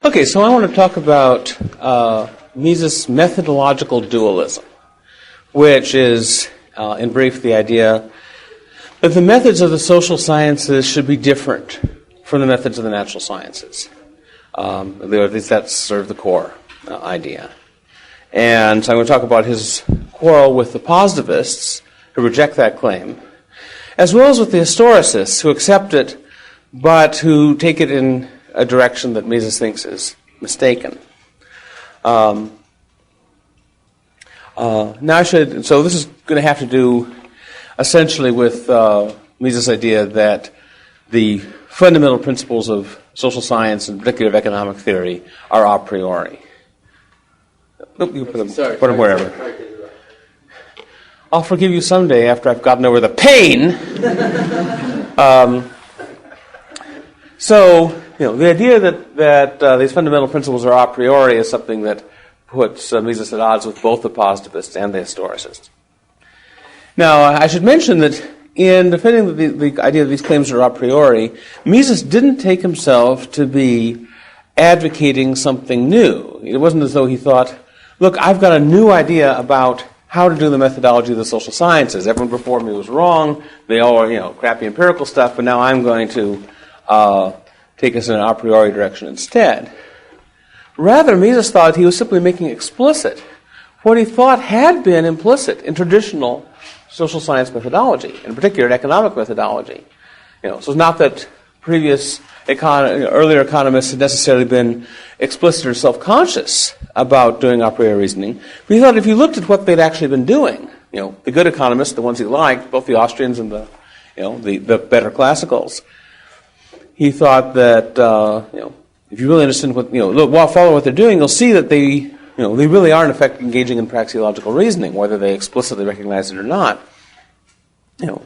Okay, so I want to talk about Mises' methodological dualism, which is, in brief, the idea that the methods of the social sciences should be different from the methods of the natural sciences. At least that's sort of the core idea. And so I'm going to talk about his quarrel with the positivists who reject that claim, as well as with the historicists who accept it, but who take it in a direction that Mises thinks is mistaken. So this is going to have to do essentially with Mises' idea that the fundamental principles of social science, and particularly of economic theory, are a priori. Nope, you put them wherever. I'll forgive you someday after I've gotten over the pain. The idea that these fundamental principles are a priori is something that puts Mises at odds with both the positivists and the historicists. Now, I should mention that in defending the idea that these claims are a priori, Mises didn't take himself to be advocating something new. It wasn't as though he thought, look, I've got a new idea about how to do the methodology of the social sciences. Everyone before me was wrong. They all are, crappy empirical stuff, but now I'm going to take us in an a priori direction instead. Rather, Mises thought he was simply making explicit what he thought had been implicit in traditional social science methodology, in particular in economic methodology. So it's not that previous earlier economists had necessarily been explicit or self-conscious about doing a priori reasoning, but he thought if you looked at what they'd actually been doing, the good economists, the ones he liked, both the Austrians and the better classicals, he thought that if you really understand follow what they're doing, you'll see that they really are in effect engaging in praxeological reasoning, whether they explicitly recognize it or not.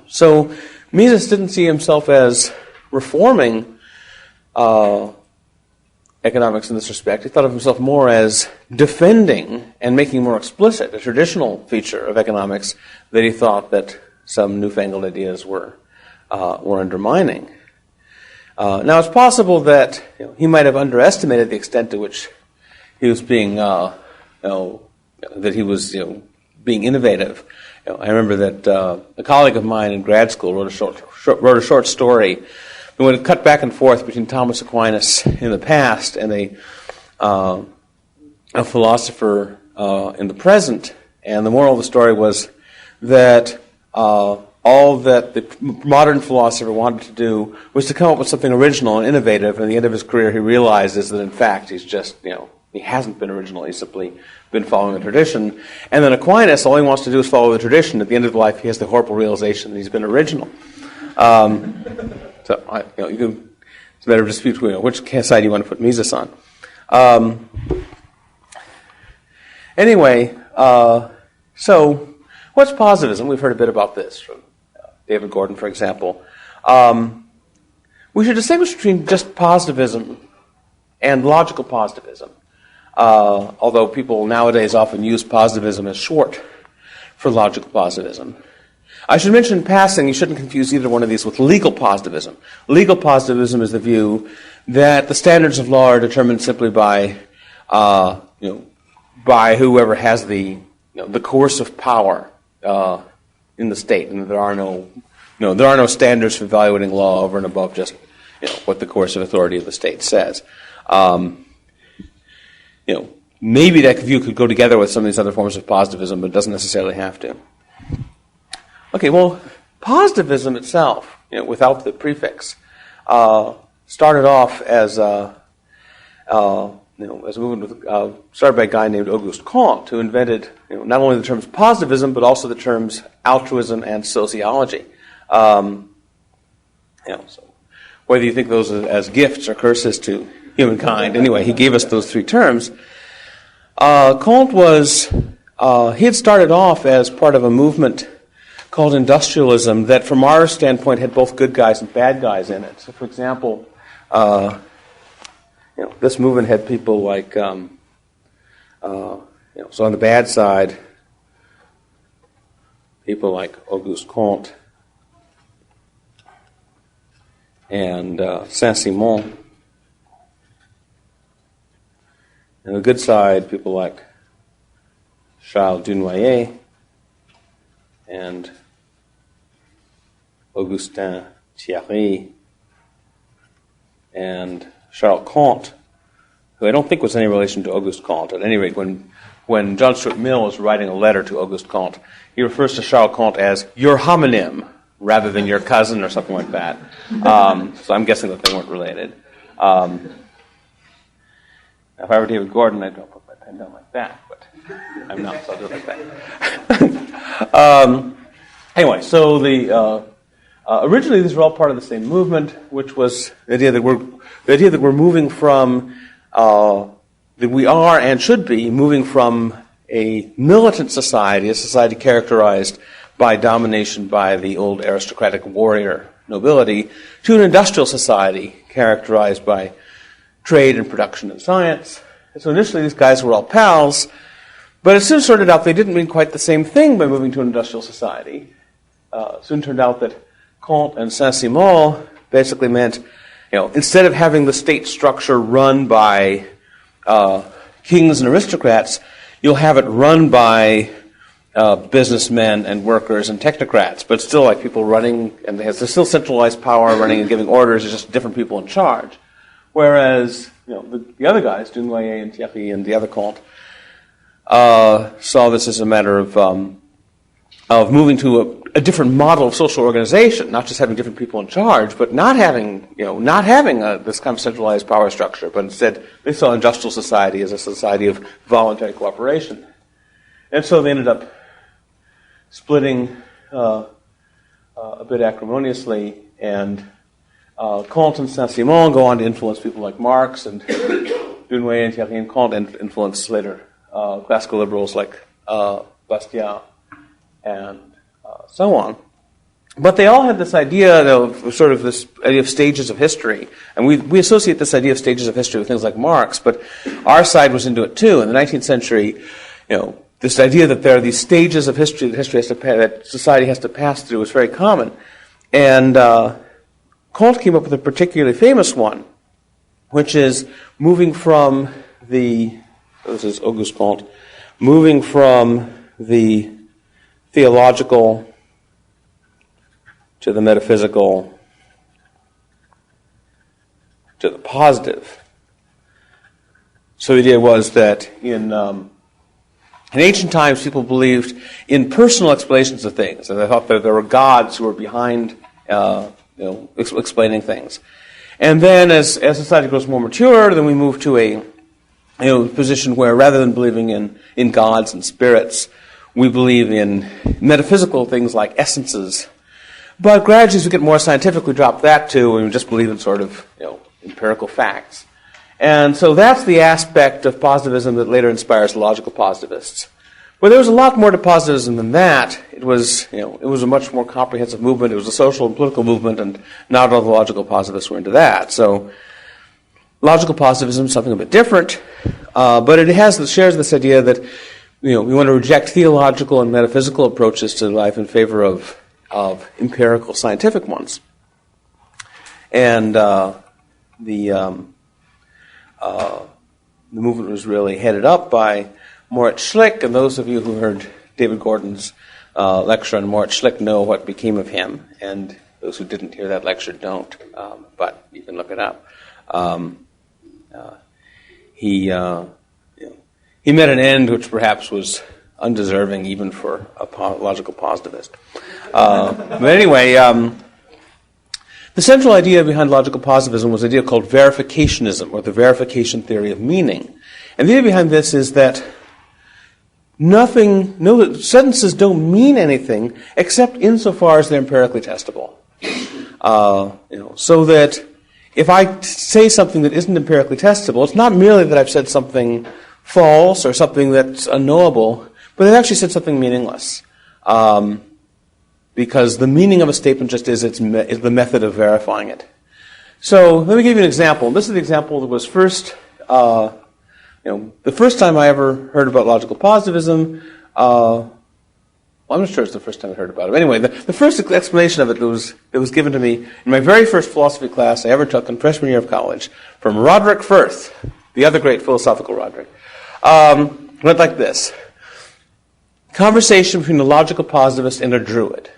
So Mises didn't see himself as reforming economics in this respect. He thought of himself more as defending and making more explicit a traditional feature of economics that he thought that some newfangled ideas were undermining. Now, it's possible that he might have underestimated the extent to which he was being being innovative. I remember that a colleague of mine in grad school wrote a short story. We would cut back and forth between Thomas Aquinas in the past and a philosopher in the present. And the moral of the story was that all that the modern philosopher wanted to do was to come up with something original and innovative. And at the end of his career, he realizes that in fact he's just, he hasn't been original. He's simply been following the tradition. And then Aquinas, all he wants to do is follow the tradition. At the end of life, he has the horrible realization that he's been original. So it's a matter of dispute which side you want to put Mises on. So what's positivism? We've heard a bit about this from David Gordon, for example. We should distinguish between just positivism and logical positivism, although people nowadays often use positivism as short for logical positivism. I should mention in passing, you shouldn't confuse either one of these with legal positivism. Legal positivism is the view that the standards of law are determined simply by whoever has the coercive power in the state, and there are no standards for evaluating law over and above just what the coercive authority of the state says. Maybe that view could go together with some of these other forms of positivism, but it doesn't necessarily have to. Okay, well, positivism itself, without the prefix, started off as a movement started by a guy named Auguste Comte, who invented not only the terms positivism but also the terms altruism and sociology. So whether you think those as gifts or curses to humankind, anyway, he gave us those three terms. Comte he had started off as part of a movement called industrialism that, from our standpoint, had both good guys and bad guys in it. So, for example, this movement had people like, so on the bad side, people like Auguste Comte and Saint-Simon. And the good side, people like Charles Dunoyer and Augustin Thierry and Charles Comte, who I don't think was any relation to Auguste Comte. At any rate, when John Stuart Mill was writing a letter to Auguste Comte, he refers to Charles Comte as your homonym rather than your cousin or something like that. So I'm guessing that they weren't related. If I were David Gordon, I'd put my pen down like that, but I'm not, so I'll do it like that. Anyway, so originally these were all part of the same movement, which was the idea that we're moving from that we are and should be moving from a militant society, a society characterized by domination by the old aristocratic warrior nobility, to an industrial society characterized by trade and production and science. And so initially these guys were all pals, but it soon sorted out they didn't mean quite the same thing by moving to an industrial society. Soon turned out that Comte and Saint-Simon basically meant, instead of having the state structure run by kings and aristocrats, you'll have it run by businessmen and workers and technocrats, but still like people running, and there's still centralized power running and giving orders, it's just different people in charge. Whereas, the other guys, Dunoyer and Thierry and the other Comte, saw this as a matter of moving to a different model of social organization, not just having different people in charge, but not having this kind of centralized power structure, but instead they saw industrial society as a society of voluntary cooperation. And so they ended up splitting a bit acrimoniously, and Comte and Saint-Simon go on to influence people like Marx, and Dunoyer and Thierry and Comte influence later classical liberals like Bastiat and so on. But they all had this idea of sort of this idea of stages of history. And we associate this idea of stages of history with things like Marx, but our side was into it too. In the 19th century, this idea that there are these stages of history that society has to pass through is very common. And Comte came up with a particularly famous one, which is moving from this is Auguste Comte, moving from the theological to the metaphysical to the positive. So the idea was that in ancient times, people believed in personal explanations of things, and they thought that there were gods who were behind explaining things. And then as society grows more mature, then we move to a position where rather than believing in gods and spirits, we believe in metaphysical things like essences. But gradually, as we get more scientific, we drop that too, and we just believe in sort of empirical facts. And so that's the aspect of positivism that later inspires the logical positivists. But there was a lot more to positivism than that. It was a much more comprehensive movement. It was a social and political movement, and not all the logical positivists were into that. So logical positivism is something a bit different, but it shares this idea that we want to reject theological and metaphysical approaches to life in favor of empirical scientific ones. And the movement was really headed up by Moritz Schlick, and those of you who heard David Gordon's lecture on Moritz Schlick know what became of him, and those who didn't hear that lecture don't, but you can look it up. He met an end which perhaps was undeserving even for a logical positivist. But anyway, the central idea behind logical positivism was an idea called verificationism, or the verification theory of meaning. And the idea behind this is that no sentences don't mean anything except insofar as they're empirically testable. So that if I say something that isn't empirically testable, it's not merely that I've said something false or something that's unknowable, but I've actually said something meaningless. Because the meaning of a statement just is the method of verifying it. So let me give you an example. This is the example that was first, the first time I ever heard about logical positivism. I'm not sure it's the first time I heard about it. Anyway, the first explanation of it was given to me in my very first philosophy class I ever took in freshman year of college from Roderick Firth. the other great philosophical Roderick, went like this. Conversation between a logical positivist and a druid.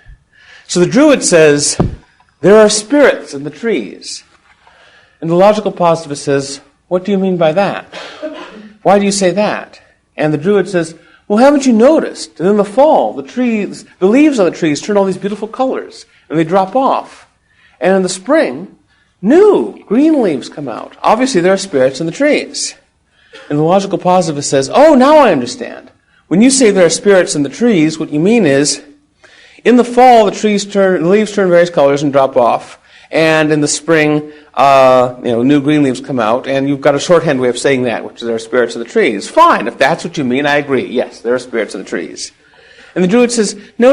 So the druid says, there are spirits in the trees. And the logical positivist says, what do you mean by that? Why do you say that? And the druid says, well, haven't you noticed that in the fall, the leaves on the trees turn all these beautiful colors, and they drop off. And in the spring, new green leaves come out. Obviously, there are spirits in the trees. And the logical positivist says, oh, now I understand. When you say there are spirits in the trees, what you mean is, in the fall, the leaves turn various colors and drop off. And in the spring, new green leaves come out, and you've got a shorthand way of saying that, which is there are spirits in the trees. Fine, if that's what you mean, I agree. Yes, there are spirits in the trees. And the druid says, no,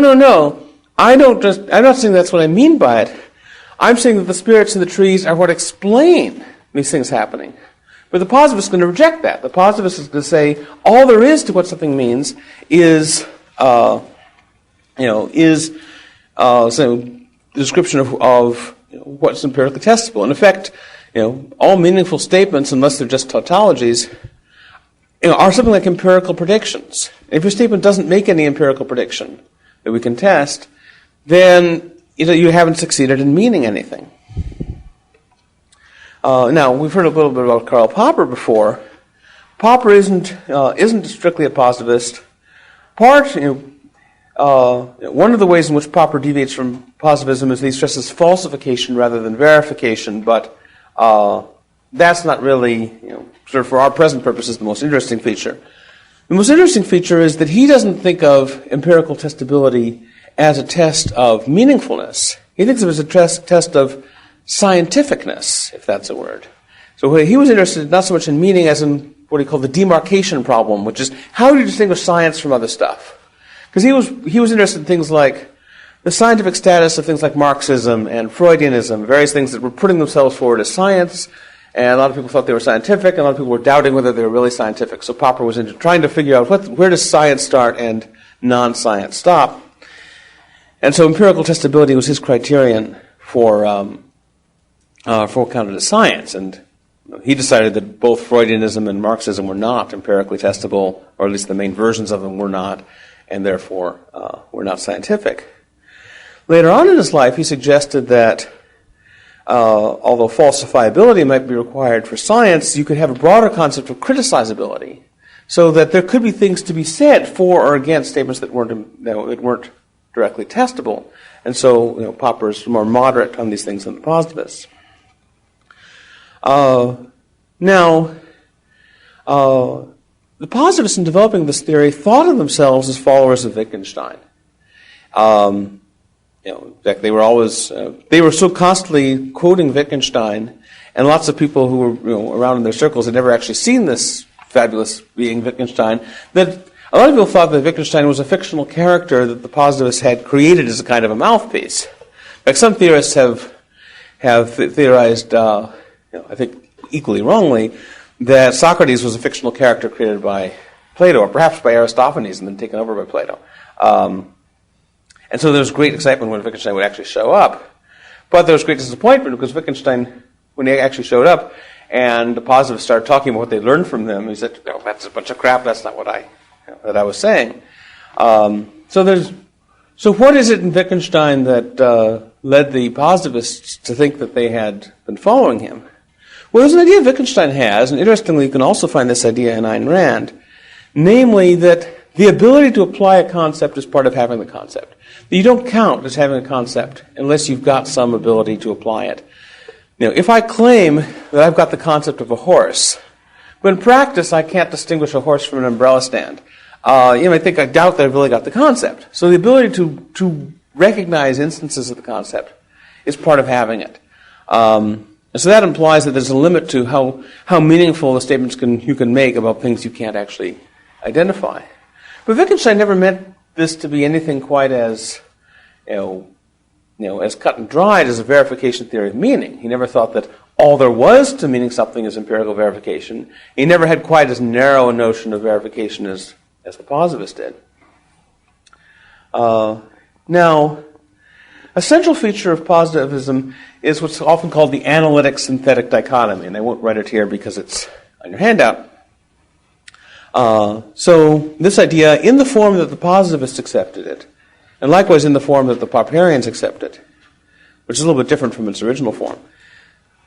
I'm not saying that's what I mean by it. I'm saying that the spirits in the trees are what explain these things happening. But the positivist is going to reject that. The positivist is going to say all there is to what something means is the description of what's empirically testable. In effect, all meaningful statements, unless they're just tautologies, are something like empirical predictions. If your statement doesn't make any empirical prediction that we can test, then you haven't succeeded in meaning anything. Now, we've heard a little bit about Karl Popper before. Popper isn't strictly a positivist. One of the ways in which Popper deviates from positivism is that he stresses falsification rather than verification, but that's not really, sort of for our present purposes, the most interesting feature. The most interesting feature is that he doesn't think of empirical testability as a test of meaningfulness. He thinks of it as a test of scientificness, if that's a word. So he was interested not so much in meaning as in what he called the demarcation problem, which is how do you distinguish science from other stuff? Because he was interested in things like the scientific status of things like Marxism and Freudianism, various things that were putting themselves forward as science, and a lot of people thought they were scientific, and a lot of people were doubting whether they were really scientific. So Popper was into trying to figure out where does science start and non-science stop. And so empirical testability was his criterion for counted as science, and he decided that both Freudianism and Marxism were not empirically testable, or at least the main versions of them were not, and therefore were not scientific. Later on in his life, he suggested that although falsifiability might be required for science, you could have a broader concept of criticizability, so that there could be things to be said for or against statements that weren't directly testable. And so, Popper is more moderate on these things than the positivists. The positivists in developing this theory thought of themselves as followers of Wittgenstein. In fact, they were so constantly quoting Wittgenstein, and lots of people who were around in their circles had never actually seen this fabulous being Wittgenstein, that a lot of people thought that Wittgenstein was a fictional character that the positivists had created as a kind of a mouthpiece. In fact, some theorists have theorized, I think equally wrongly, that Socrates was a fictional character created by Plato, or perhaps by Aristophanes and then taken over by Plato. And so there was great excitement when Wittgenstein would actually show up. But there was great disappointment because Wittgenstein, when he actually showed up and the positivists started talking about what they learned from him, he said, that's a bunch of crap, that's not what I was saying. So what is it in Wittgenstein that led the positivists to think that they had been following him? Well, there's an idea Wittgenstein has, and interestingly, you can also find this idea in Ayn Rand, namely that the ability to apply a concept is part of having the concept. You don't count as having a concept unless you've got some ability to apply it. If I claim that I've got the concept of a horse, but in practice I can't distinguish a horse from an umbrella stand, I doubt that I've really got the concept. So the ability to recognize instances of the concept is part of having it. And so that implies that there's a limit to how meaningful the statements you can make about things you can't actually identify. But Wittgenstein never meant this to be anything quite as, as cut and dried as a verification theory of meaning. He never thought that all there was to meaning something is empirical verification. He never had quite as narrow a notion of verification as the positivists did. Now, a central feature of positivism is what's often called the analytic synthetic dichotomy, and I won't write it here because it's on your handout. So this idea, in the form that the positivists accepted it, and likewise in the form that the Popperians accepted, which is a little bit different from its original form,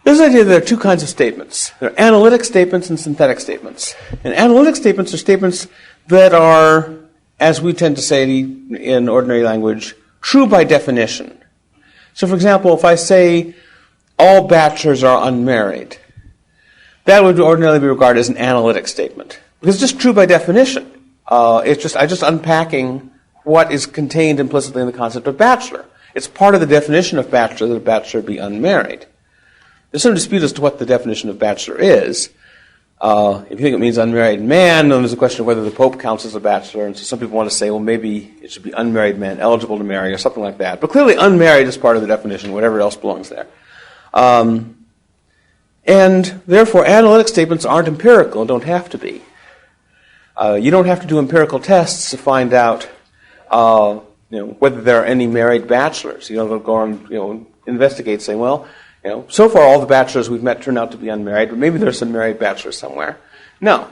there's the idea that there are two kinds of statements. There are analytic statements and synthetic statements. And analytic statements are statements that are, as we tend to say in ordinary language, true by definition. So, for example, if I say all bachelors are unmarried, that would ordinarily be regarded as an analytic statement. Because it's just true by definition. I'm just unpacking what is contained implicitly in the concept of bachelor. It's part of the definition of bachelor that a bachelor be unmarried. There's some dispute as to what the definition of bachelor is. If you think it means unmarried man, then there's a question of whether the Pope counts as a bachelor. And so some people want to say, well, maybe it should be unmarried man eligible to marry or something like that. But clearly unmarried is part of the definition, whatever else belongs there. And therefore, analytic statements aren't empirical and don't have to be. You don't have to do empirical tests to find out whether there are any married bachelors. They'll go and investigate, saying, well, so far all the bachelors we've met turn out to be unmarried, but maybe there's some married bachelors somewhere. No.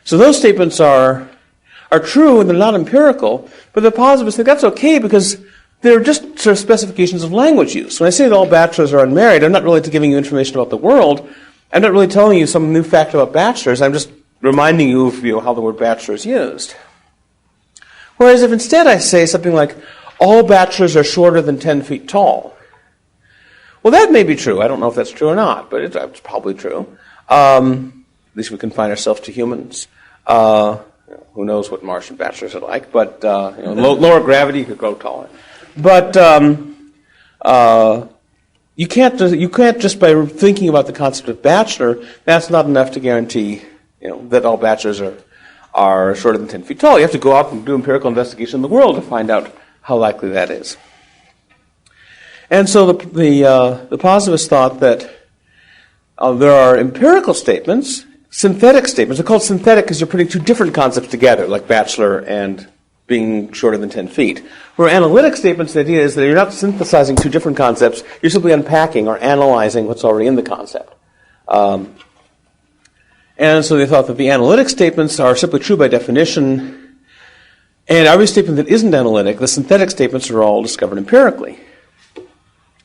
So those statements are true and they're not empirical, but the positivists think that's okay because they're just sort of specifications of language use. When I say that all bachelors are unmarried, I'm not really giving you information about the world. I'm not really telling you some new fact about bachelors. I'm just reminding you of how the word bachelor is used. Whereas if instead I say something like, all bachelors are shorter than 10 feet tall, well, that may be true. I don't know if that's true or not, but it's probably true. At least we confine ourselves to humans. Who knows what Martian bachelors are like, but lower gravity, you could grow taller. But you can't just by thinking about the concept of bachelor, that's not enough to guarantee that all bachelors are shorter than 10 feet tall. You have to go out and do empirical investigation in the world to find out how likely that is. And so the positivists thought that there are empirical statements, synthetic statements. They're called synthetic because you're putting two different concepts together, like bachelor and being shorter than 10 feet. Where analytic statements, the idea is that you're not synthesizing two different concepts, you're simply unpacking or analyzing what's already in the concept. And so they thought that the analytic statements are simply true by definition, and every statement that isn't analytic, the synthetic statements, are all discovered empirically.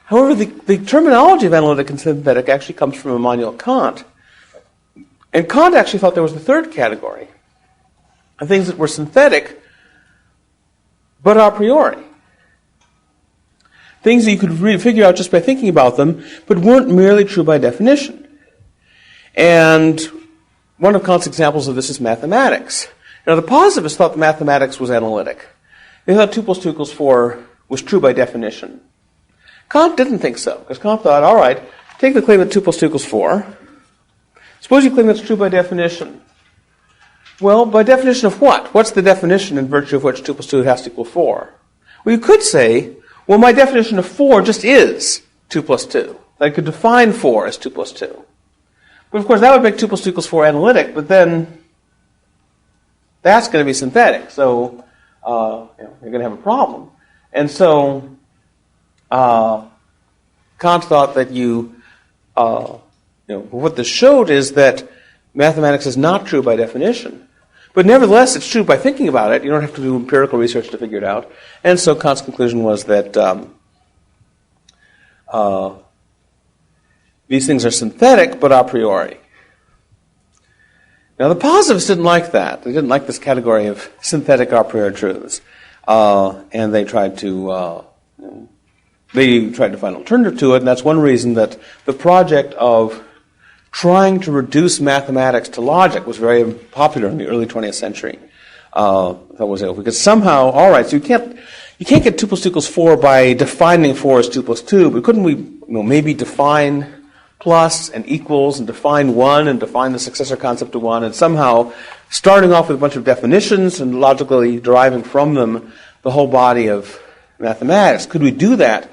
However, the terminology of analytic and synthetic actually comes from Immanuel Kant. And Kant actually thought there was a third category of things that were synthetic, but a priori. Things that you could really figure out just by thinking about them, but weren't merely true by definition. And one of Kant's examples of this is mathematics. Now, the positivists thought that mathematics was analytic. They thought 2 + 2 = 4 was true by definition. Kant didn't think so, because Kant thought, all right, take the claim that 2 + 2 = 4. Suppose you claim that's true by definition. Well, by definition of what? What's the definition in virtue of which 2 + 2 has to equal 4? Well, you could say, well, my definition of 4 just is 2 + 2. I could define 4 as 2 + 2. But of course, that would make 2 + 2 = 4 analytic, but then that's going to be synthetic. So you're going to have a problem. And so Kant thought that what this showed is that mathematics is not true by definition. But nevertheless, it's true by thinking about it. You don't have to do empirical research to figure it out. And so Kant's conclusion was that these things are synthetic, but a priori. Now, the positivists didn't like that. They didn't like this category of synthetic a priori truths. And they tried to find an alternative to it, and that's one reason that the project of trying to reduce mathematics to logic was very popular in the early 20th century. Because somehow, all right, so you can't get 2 + 2 = 4 by defining 4 as 2 + 2, but couldn't we maybe define plus and equals and define 1 and define the successor concept of 1, and somehow starting off with a bunch of definitions and logically deriving from them the whole body of mathematics? Could we do that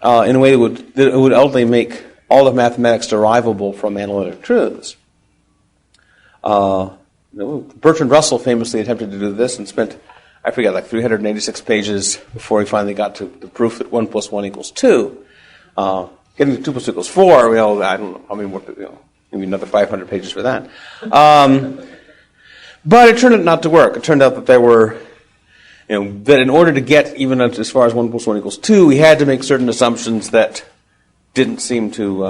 in a way that would ultimately make all of mathematics derivable from analytic truths? Bertrand Russell famously attempted to do this and spent, 386 pages before he finally got to the proof that 1 + 1 = 2. Getting to 2 + 2 = 4, I don't know. I mean, maybe another 500 pages for that. But it turned out not to work. It turned out that there were, that in order to get even as far as 1 + 1 = 2, we had to make certain assumptions that didn't seem to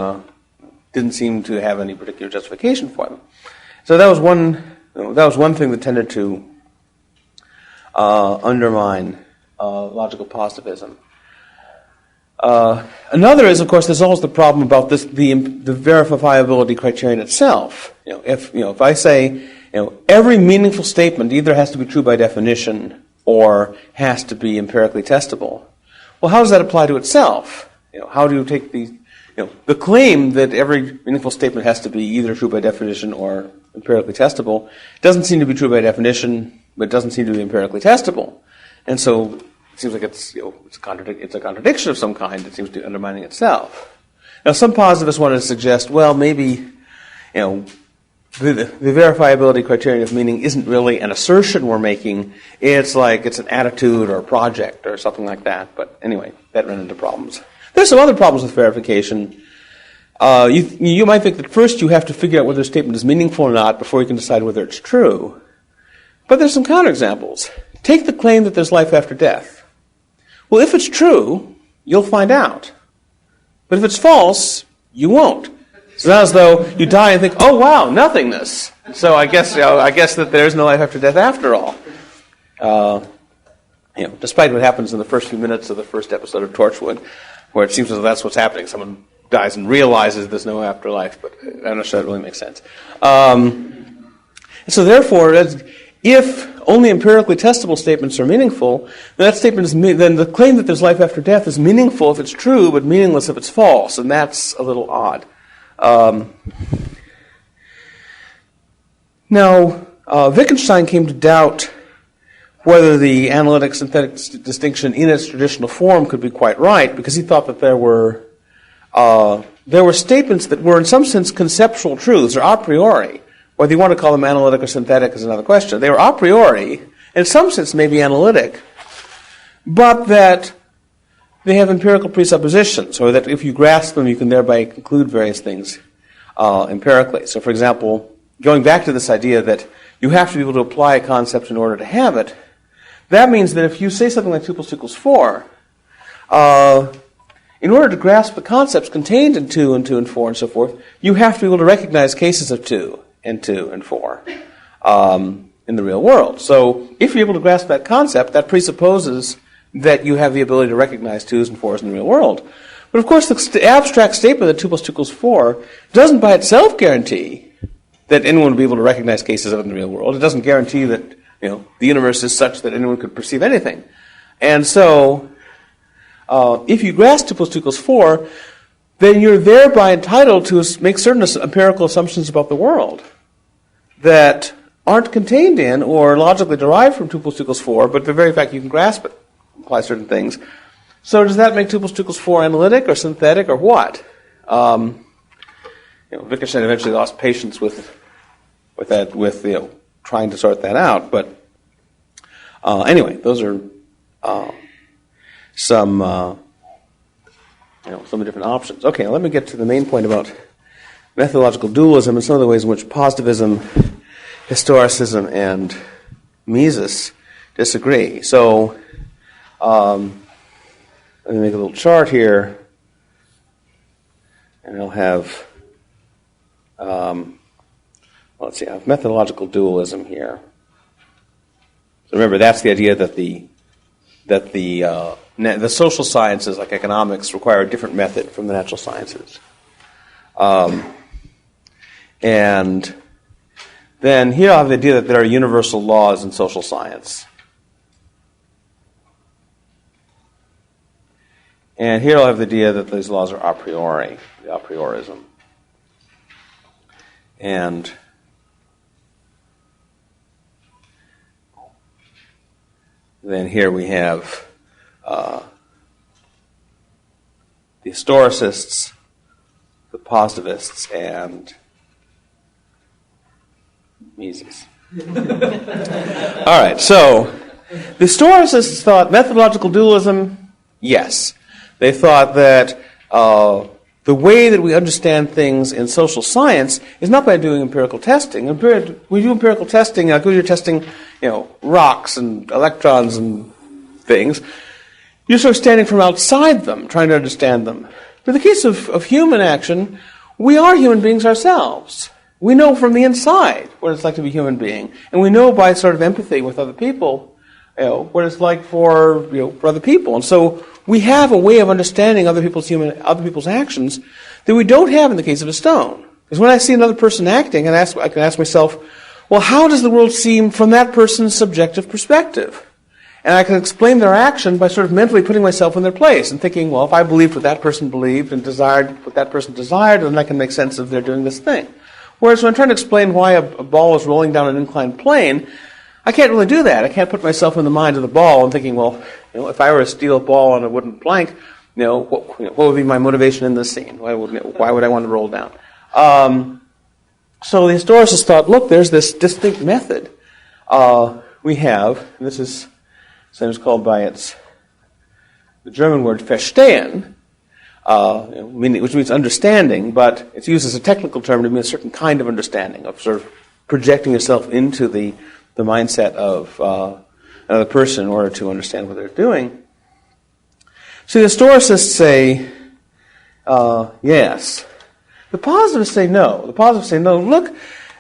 have any particular justification for them. So that was one thing that tended to undermine logical positivism. Another is, of course, there's always the problem about the verifiability criterion itself. If I say, every meaningful statement either has to be true by definition or has to be empirically testable. Well, how does that apply to itself? How do you take the claim that every meaningful statement has to be either true by definition or empirically testable doesn't seem to be true by definition, but it doesn't seem to be empirically testable. And so it seems like it's a contradiction of some kind. It seems to be undermining itself. Now, some positivists want to suggest, well, maybe, the verifiability criterion of meaning isn't really an assertion we're making. It's an attitude or a project or something like that. But anyway, that ran into problems. There's some other problems with verification. You might think that first you have to figure out whether a statement is meaningful or not before you can decide whether it's true. But there's some counterexamples. Take the claim that there's life after death. Well, if it's true, you'll find out. But if it's false, you won't. It's not as though you die and think, oh, wow, nothingness. So I guess that there is no life after death after all. Despite what happens in the first few minutes of the first episode of Torchwood, where it seems as though that's what's happening. Someone dies and realizes there's no afterlife, but I'm not sure that really makes sense. So therefore, if only empirically testable statements are meaningful, then the claim that there's life after death is meaningful if it's true, but meaningless if it's false, and that's a little odd. Now, Wittgenstein came to doubt whether the analytic-synthetic distinction in its traditional form could be quite right, because he thought that there were statements that were in some sense conceptual truths, or a priori. Whether you want to call them analytic or synthetic is another question. They were a priori, in some sense maybe analytic, but that they have empirical presuppositions, or that if you grasp them, you can thereby conclude various things empirically. So, for example, going back to this idea that you have to be able to apply a concept in order to have it, that means that if you say something like 2 + 2 = 4, in order to grasp the concepts contained in 2 and 2 and 4 and so forth, you have to be able to recognize cases of 2 and 2 and 4 in the real world. So if you're able to grasp that concept, that presupposes that you have the ability to recognize 2s and 4s in the real world. But of course, the abstract statement that 2 + 2 = 4 doesn't by itself guarantee that anyone will be able to recognize cases of it in the real world. It doesn't guarantee that the universe is such that anyone could perceive anything. And so, if you grasp 2 + 2 = 4, then you're thereby entitled to make certain empirical assumptions about the world that aren't contained in or logically derived from 2 + 2 = 4, but the very fact you can grasp it apply certain things. So does that make 2 + 2 = 4 analytic or synthetic or what? Wittgenstein eventually lost patience with trying to sort that out. But anyway, those are some different options. Okay, now let me get to the main point about methodological dualism and some of the ways in which positivism, historicism, and Mises disagree. So let me make a little chart here, and I'll have let's see, I have methodological dualism here. So remember, that's the idea that the social sciences, like economics, require a different method from the natural sciences. And then here I have the idea that there are universal laws in social science. And here I'll have the idea that these laws are a priori, the apriorism. And then here we have the historicists, the positivists, and Mises. All right, so the historicists thought methodological dualism, yes. They thought that the way that we understand things in social science is not by doing empirical testing. When you do empirical testing, like when you're testing, rocks and electrons and things, you're sort of standing from outside them, trying to understand them. But in the case of human action, we are human beings ourselves. We know from the inside what it's like to be a human being, and we know by sort of empathy with other people, what it's like for other people. And so we have a way of understanding other people's actions that we don't have in the case of a stone. Because when I see another person acting, I can ask myself, well, how does the world seem from that person's subjective perspective? And I can explain their action by sort of mentally putting myself in their place and thinking, well, if I believed what that person believed and desired what that person desired, then I can make sense of their doing this thing. Whereas when I'm trying to explain why a ball is rolling down an inclined plane, I can't really do that. I can't put myself in the mind of the ball and thinking, well, if I were to steal a ball on a wooden plank, what would be my motivation in this scene? Why would I want to roll down? So the historicists thought, look, there's this distinct method we have, and this is sometimes called by the German word verstehen, which means understanding, but it's used as a technical term to mean a certain kind of understanding, of sort of projecting yourself into the mindset of another person in order to understand what they're doing. So the historicists say, yes. The positivists say no. The positivists say, no, look,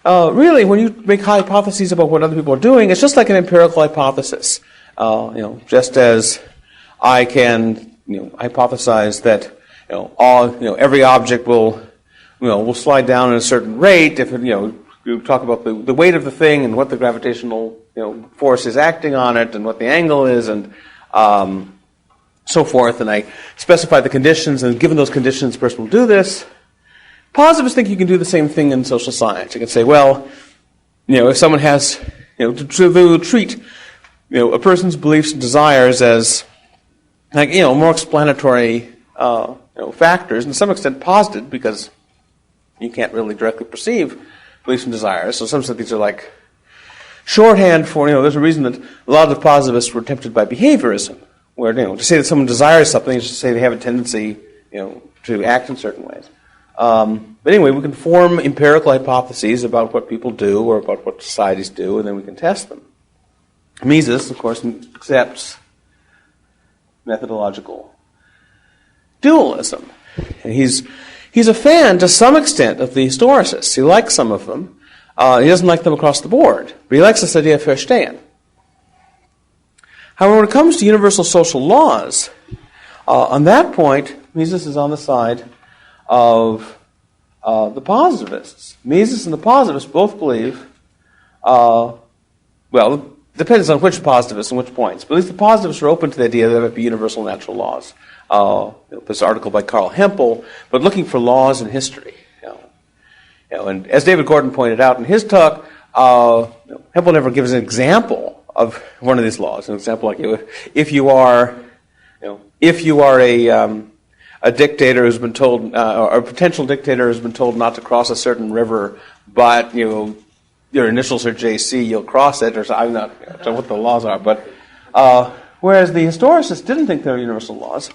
really, when you make hypotheses about what other people are doing, it's just like an empirical hypothesis. Just as I can, hypothesize that, every object will slide down at a certain rate if you talk about the weight of the thing and what the gravitational force is acting on it and what the angle is and so forth, and I specify the conditions, and given those conditions, the person will do this. Positivists think you can do the same thing in social science. You can say, well, if someone has, they will treat a person's beliefs and desires as more explanatory factors, and to some extent posited, because you can't really directly perceive beliefs and desires. So some of these are like shorthand for, there's a reason that a lot of the positivists were tempted by behaviorism, where, to say that someone desires something is to say they have a tendency, to act in certain ways. But anyway, we can form empirical hypotheses about what people do or about what societies do, and then we can test them. Mises, of course, accepts methodological dualism. And he's a fan, to some extent, of the historicists. He likes some of them. He doesn't like them across the board. But he likes this idea of verstehen. However, when it comes to universal social laws, on that point, Mises is on the side of the positivists. Mises and the positivists both believe, it depends on which positivists and which points, but at least the positivists are open to the idea that there might be universal natural laws. This article by Carl Hempel, but looking for laws in history. And as David Gordon pointed out in his talk, Hempel never gives an example of one of these laws. An example like if you are a dictator who's been told, or a potential dictator who's been told not to cross a certain river, but your initials are JC, you'll cross it, or I'm not sure what the laws are. But whereas the historicists didn't think there were universal laws,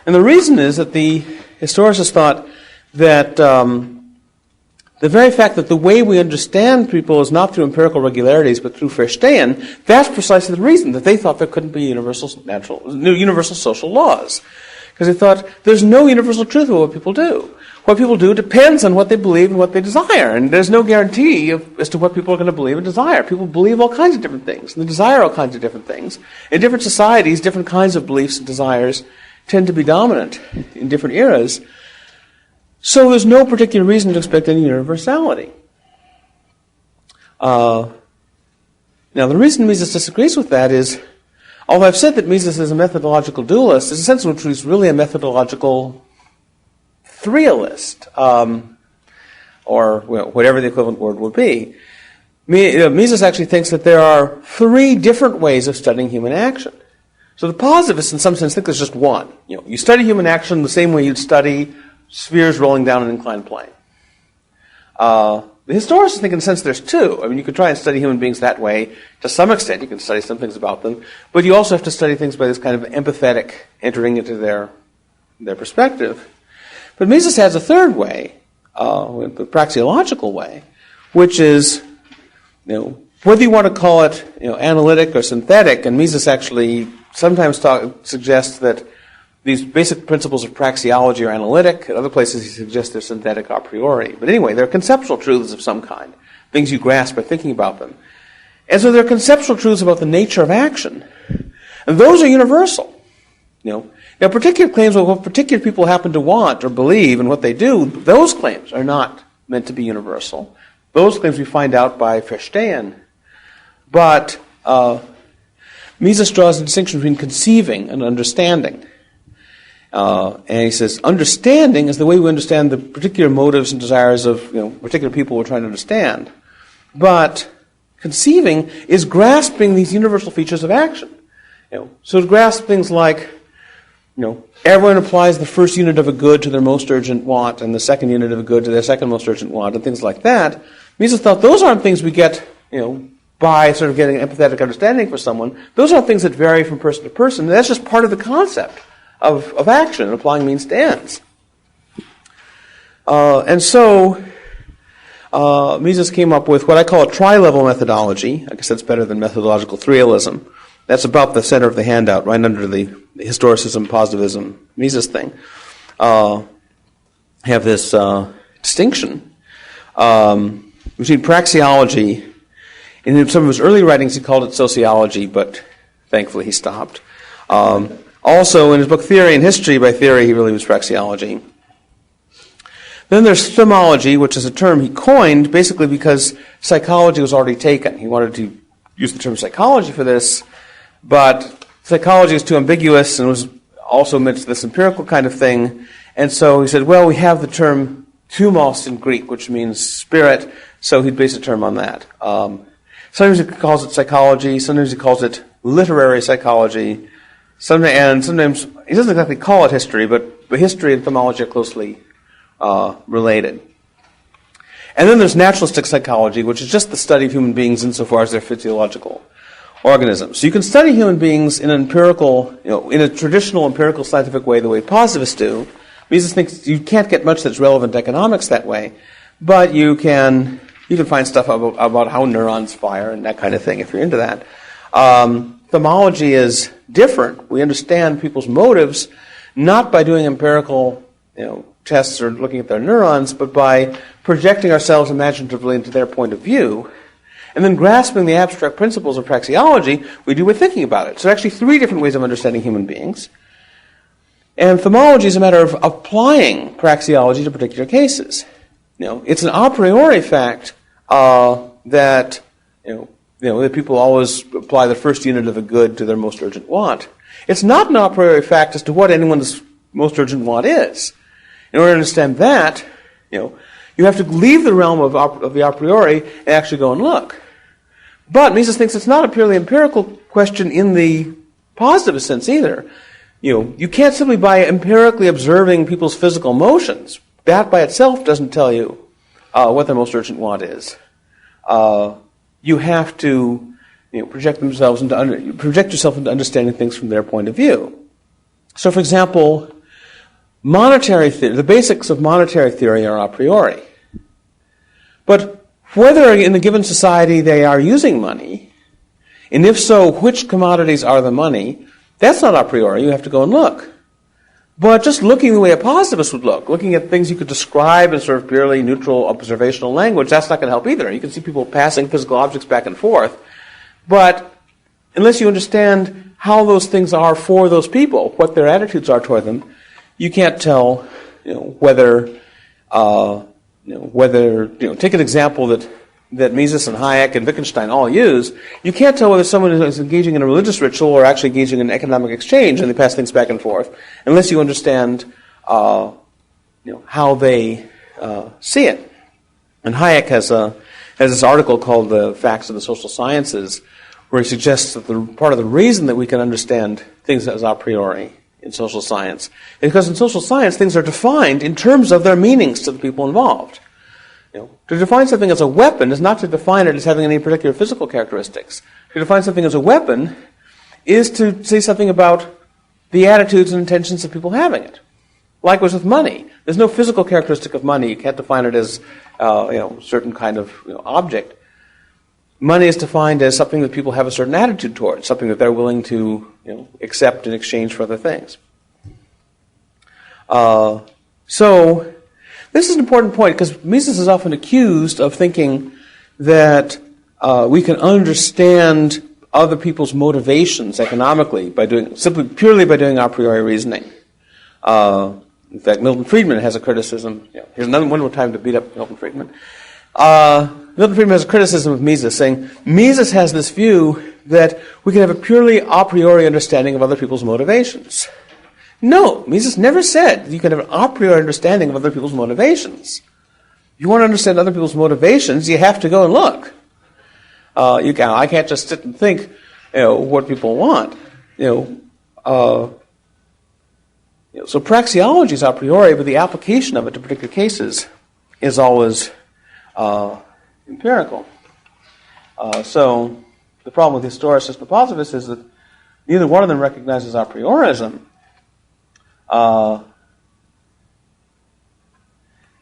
and the reason is that the historicists thought that the very fact that the way we understand people is not through empirical regularities but through verstehen, that's precisely the reason that they thought there couldn't be universal social laws. Because they thought there's no universal truth about what people do. What people do depends on what they believe and what they desire, and there's no guarantee as to what people are going to believe and desire. People believe all kinds of different things, and they desire all kinds of different things. In different societies, different kinds of beliefs and desires tend to be dominant in different eras. So there's no particular reason to expect any universality. Now, the reason Mises disagrees with that is, although I've said that Mises is a methodological dualist, there's a sense in which he's really a methodological threalist, or whatever the equivalent word would be. Mises actually thinks that there are three different ways of studying human action. So the positivists, in some sense, think there's just one. You study human action the same way you'd study spheres rolling down an inclined plane. The historicists think, in a sense, there's two. I mean, you could try and study human beings that way. To some extent, you can study some things about them, but you also have to study things by this kind of empathetic entering into their perspective. But Mises has a third way, the praxeological way, which is, whether you want to call it, analytic or synthetic, and Mises actually sometimes suggests that these basic principles of praxeology are analytic. At other places, he suggests they're synthetic a priori. But anyway, they're conceptual truths of some kind, things you grasp by thinking about them. And so they're conceptual truths about the nature of action. And those are universal. Now, particular claims of what particular people happen to want or believe and what they do, those claims are not meant to be universal. Those claims we find out by Verstehen. But Mises draws a distinction between conceiving and understanding. And he says, understanding is the way we understand the particular motives and desires of particular people we're trying to understand. But conceiving is grasping these universal features of action. So to grasp things like, everyone applies the first unit of a good to their most urgent want and the second unit of a good to their second most urgent want and things like that. Mises thought those aren't things we get, by sort of getting an empathetic understanding for someone. Those are things that vary from person to person. And that's just part of the concept of action and applying means to ends. And so Mises came up with what I call a tri-level methodology. I guess that's better than methodological realism. That's about the center of the handout, right under the historicism, positivism, Mises thing. Have this distinction between praxeology. In some of his early writings, he called it sociology, but thankfully he stopped. Also, in his book Theory and History, by theory, he really was praxeology. Then there's themology, which is a term he coined basically because psychology was already taken. He wanted to use the term psychology for this, but psychology is too ambiguous and was also meant this empirical kind of thing. And so he said, well, we have the term thumos in Greek, which means spirit, so he'd base a term on that. Sometimes he calls it psychology, sometimes he calls it literary psychology, sometimes he doesn't exactly call it history, but history and themology are closely related. And then there's naturalistic psychology, which is just the study of human beings insofar as they're physiological organisms. So you can study human beings in an empirical, in a traditional empirical scientific way, the way positivists do. Mises thinks you can't get much that's relevant to economics that way, but you can find stuff about how neurons fire and that kind of thing if you're into that. Themology is different. We understand people's motives not by doing empirical, tests or looking at their neurons, but by projecting ourselves imaginatively into their point of view, and then grasping the abstract principles of praxeology, we do with thinking about it. So actually 3 different ways of understanding human beings. And themology is a matter of applying praxeology to particular cases. It's an a priori fact that that people always apply the first unit of a good to their most urgent want. It's not an a priori fact as to what anyone's most urgent want is. In order to understand that, you have to leave the realm of the a priori and actually go and look. But Mises thinks it's not a purely empirical question in the positivist sense either. You can't simply by empirically observing people's physical motions. That by itself doesn't tell you what their most urgent want is. You have to project yourself into understanding things from their point of view. So, for example, monetary theory, the basics of monetary theory are a priori. But whether in a given society they are using money, and if so, which commodities are the money, that's not a priori. You have to go and look. But just looking the way a positivist would look, looking at things you could describe in sort of purely neutral observational language, that's not going to help either. You can see people passing physical objects back and forth, but unless you understand how those things are for those people, what their attitudes are toward them, you can't tell, whether take an example that Mises and Hayek and Wittgenstein all use. You can't tell whether someone is engaging in a religious ritual or actually engaging in economic exchange, and they pass things back and forth, unless you understand, how they see it. And Hayek has this article called "The Facts of the Social Sciences," where he suggests that part of the reason that we can understand things as a priori in social science is because in social science things are defined in terms of their meanings to the people involved. To define something as a weapon is not to define it as having any particular physical characteristics. To define something as a weapon is to say something about the attitudes and intentions of people having it. Likewise with money. There's no physical characteristic of money. You can't define it as certain kind of object. Money is defined as something that people have a certain attitude towards, something that they're willing to accept in exchange for other things. So this is an important point because Mises is often accused of thinking that we can understand other people's motivations economically purely by doing a priori reasoning. In fact, Milton Friedman has a criticism. Here's one more time to beat up Milton Friedman. Milton Friedman has a criticism of Mises, saying Mises has this view that we can have a purely a priori understanding of other people's motivations. No, Mises never said you can have an a priori understanding of other people's motivations. If you want to understand other people's motivations, you have to go and look. I can't just sit and think, what people want. So praxeology is a priori, but the application of it to particular cases is always empirical. So the problem with historicists and positivists is that neither one of them recognizes apriorism,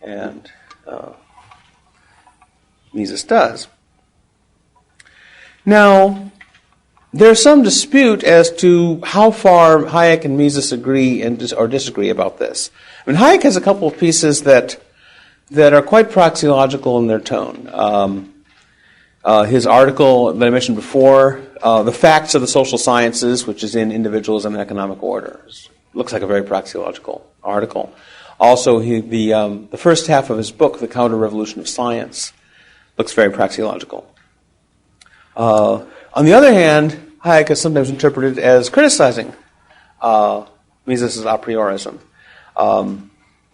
and Mises does. Now, there's some dispute as to how far Hayek and Mises agree or disagree about this. I mean, Hayek has a couple of pieces that are quite praxeological in their tone. His article that I mentioned before, The Facts of the Social Sciences, which is in Individualism and Economic Order, looks like a very praxeological article. Also, the first half of his book, The Counter-Revolution of Science, looks very praxeological. On the other hand, Hayek is sometimes interpreted as criticizing Mises' apriorism.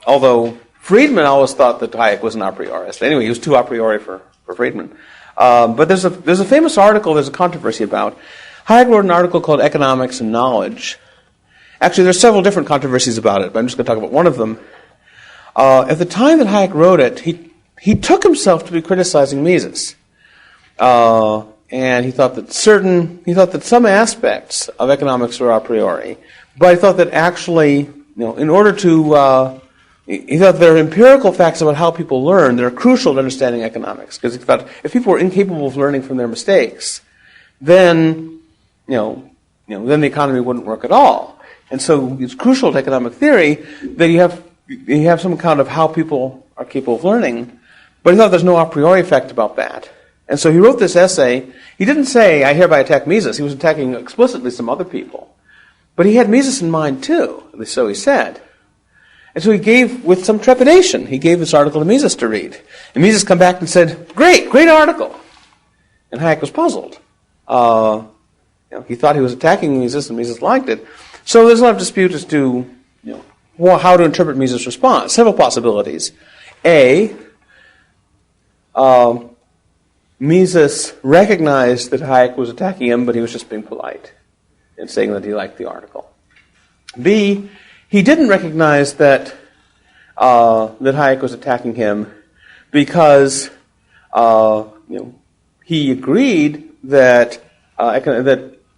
Although Friedman always thought that Hayek was an a priorist. Anyway, he was too a priori for Friedman. But there's a famous article there's a controversy about. Hayek wrote an article called Economics and Knowledge. Actually, there's several different controversies about it, but I'm just going to talk about one of them. At the time that Hayek wrote it, he took himself to be criticizing Mises. And he thought that some aspects of economics were a priori, but he thought that actually, in order to, he thought there are empirical facts about how people learn that are crucial to understanding economics. Because he thought if people were incapable of learning from their mistakes, then, then the economy wouldn't work at all. And so it's crucial to economic theory that you have some kind of how people are capable of learning. But he thought there's no a priori fact about that. And so he wrote this essay. He didn't say, I hereby attack Mises. He was attacking explicitly some other people. But he had Mises in mind too, at least so he said. And so he gave, with some trepidation, he gave this article to Mises to read. And Mises come back and said, great article. And Hayek was puzzled. He thought he was attacking Mises and Mises liked it. So there's a lot of dispute as to how to interpret Mises' response. Several possibilities. A, Mises recognized that Hayek was attacking him, but he was just being polite and saying that he liked the article. B, he didn't recognize that Hayek was attacking him because he agreed that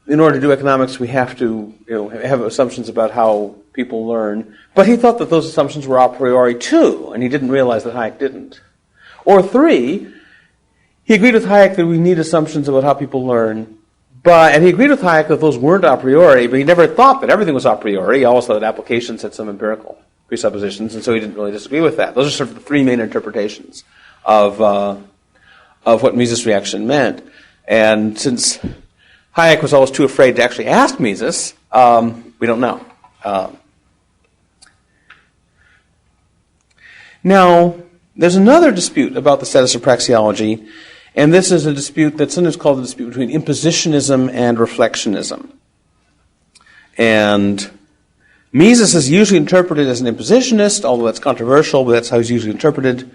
in order to do economics we have to have assumptions about how people learn, but he thought that those assumptions were a priori too, and he didn't realize that Hayek didn't. Or 3, he agreed with Hayek that we need assumptions about how people learn, and he agreed with Hayek that those weren't a priori, but he never thought that everything was a priori. He always thought that applications had some empirical presuppositions, and so he didn't really disagree with that. Those are sort of the 3 main interpretations of what Mises' reaction meant. And since Hayek was always too afraid to actually ask Mises, we don't know. Now, there's another dispute about the status of praxeology, and this is a dispute that's sometimes called the dispute between impositionism and reflectionism. And Mises is usually interpreted as an impositionist, although that's controversial, but that's how he's usually interpreted.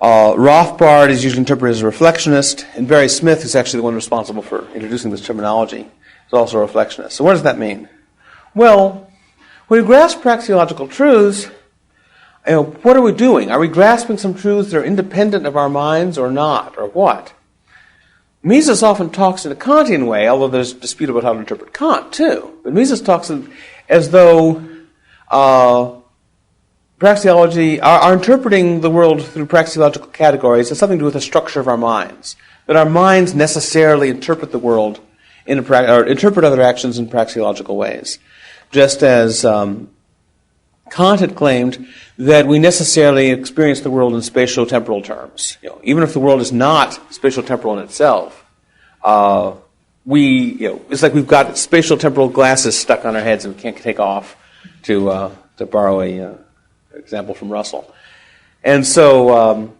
Rothbard is usually interpreted as a reflectionist, and Barry Smith, who's actually the one responsible for introducing this terminology, is also a reflectionist. So what does that mean? Well, when we grasp praxeological truths, what are we doing? Are we grasping some truths that are independent of our minds or not, or what? Mises often talks in a Kantian way, although there's dispute about how to interpret Kant too. But Mises talks as though praxeology, our interpreting the world through praxeological categories has something to do with the structure of our minds. That our minds necessarily interpret the world or interpret other actions in praxeological ways. Just as Kant had claimed that we necessarily experience the world in spatio-temporal terms. Even if the world is not spatio-temporal in itself, it's like we've got spatial-temporal glasses stuck on our heads and we can't take off, to borrow a example from Russell. And so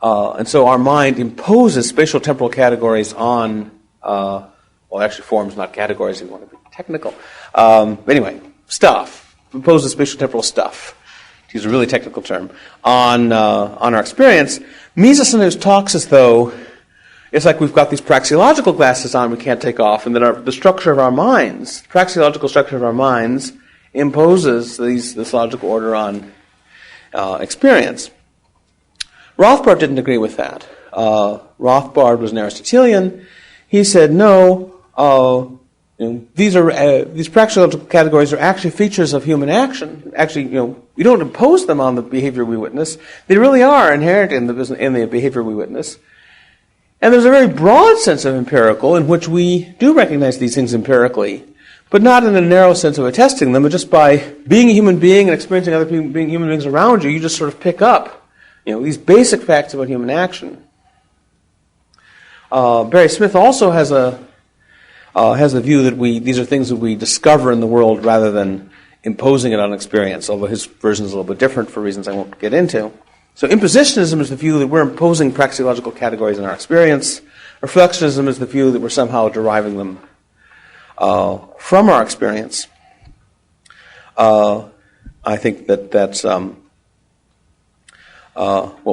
our mind imposes spatial-temporal categories on, actually forms, not categories, if you want to be technical. Anyway, stuff. Imposes spatial-temporal stuff, to use a really technical term, on our experience. Mises sometimes talks as though it's like we've got these praxeological glasses on we can't take off, and that the structure of our minds, praxeological structure of our minds, imposes this logical order on experience. Rothbard didn't agree with that. Rothbard was an Aristotelian. He said, no, these praxeological categories are actually features of human action. Actually, we don't impose them on the behavior we witness. They really are inherent in the behavior we witness. And there's a very broad sense of empirical in which we do recognize these things empirically, but not in a narrow sense of attesting them, but just by being a human being and experiencing other people being human beings around you, you just sort of pick up, these basic facts about human action. Barry Smith also has a view that these are things that we discover in the world rather than imposing it on experience, although his version is a little bit different for reasons I won't get into. So impositionism is the view that we're imposing praxeological categories in our experience. Reflectionism is the view that we're somehow deriving them from our experience. I think that's for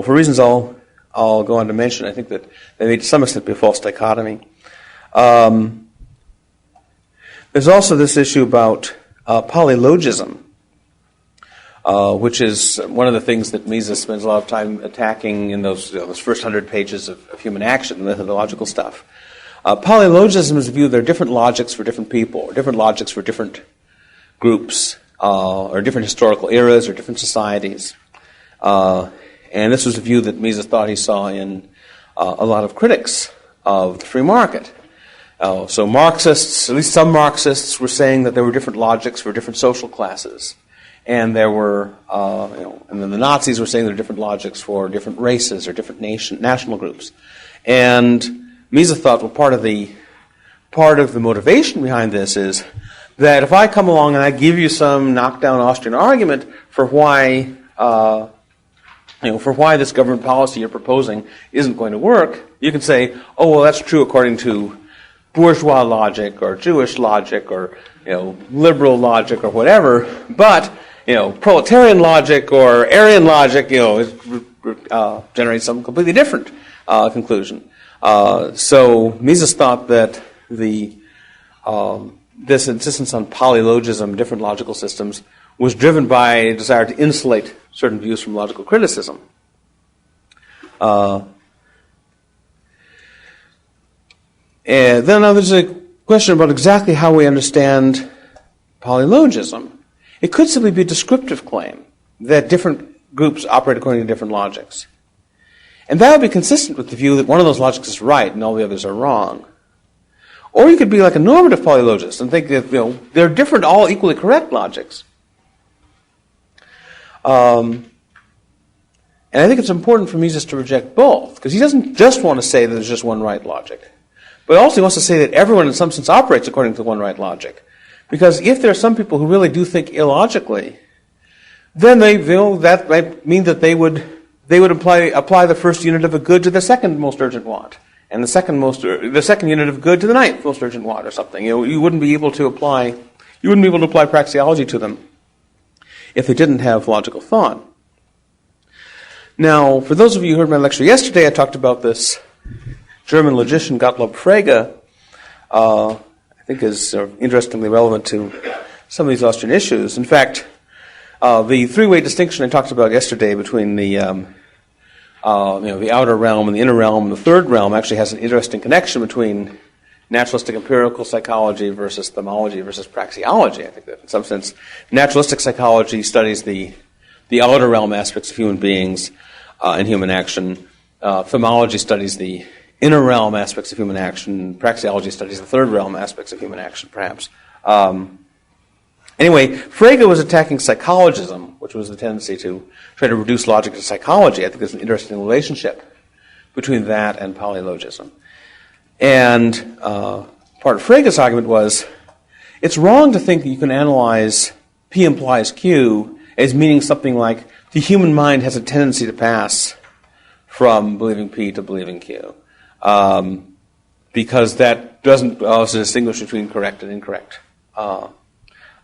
reasons I'll go on to mention, I think that they may to some extent be a false dichotomy. There's also this issue about polylogism, which is one of the things that Mises spends a lot of time attacking in those first 100 pages of human action, methodological stuff. Polylogism is the view that there are different logics for different people, or different logics for different groups, or different historical eras, or different societies. And this was a view that Mises thought he saw in a lot of critics of the free market. So Marxists, at least some Marxists, were saying that there were different logics for different social classes. And there were, and then the Nazis were saying there were different logics for different races or different national groups. And Mises thought, well, part of the motivation behind this is that if I come along and I give you some knockdown Austrian argument for why this government policy you're proposing isn't going to work, you can say, oh, well, that's true according to bourgeois logic or Jewish logic or liberal logic or whatever, but proletarian logic or Aryan logic generates some completely different conclusion. So Mises thought that this insistence on polylogism, different logical systems, was driven by a desire to insulate certain views from logical criticism. And then there's a question about exactly how we understand polylogism. It could simply be a descriptive claim that different groups operate according to different logics. And that would be consistent with the view that one of those logics is right and all the others are wrong. Or you could be like a normative polylogist and think that they're different, all equally correct logics. And I think it's important for Mises to reject both, because he doesn't just want to say that there's just one right logic, but also he wants to say that everyone in some sense operates according to one right logic. Because if there are some people who really do think illogically, then that might mean that they would apply the first unit of a good to the second most urgent want, and the second unit of good to the ninth most urgent want, or something. You wouldn't be able to apply praxeology to them if they didn't have logical thought. Now, for those of you who heard my lecture yesterday, I talked about this German logician Gottlob Frege. I think is interestingly relevant to some of these Austrian issues. In fact, the three-way distinction I talked about yesterday between the outer realm and the inner realm and the third realm actually has an interesting connection between naturalistic empirical psychology versus themology versus praxeology. I think that in some sense, naturalistic psychology studies the outer realm aspects of human beings and human action. Themology studies the inner realm aspects of human action. Praxeology studies the third realm aspects of human action, perhaps. Anyway, Frege was attacking psychologism, which was the tendency to try to reduce logic to psychology. I think there's an interesting relationship between that and polylogism. And part of Frege's argument was, it's wrong to think that you can analyze P implies Q as meaning something like the human mind has a tendency to pass from believing P to believing Q, because that doesn't also distinguish between correct and incorrect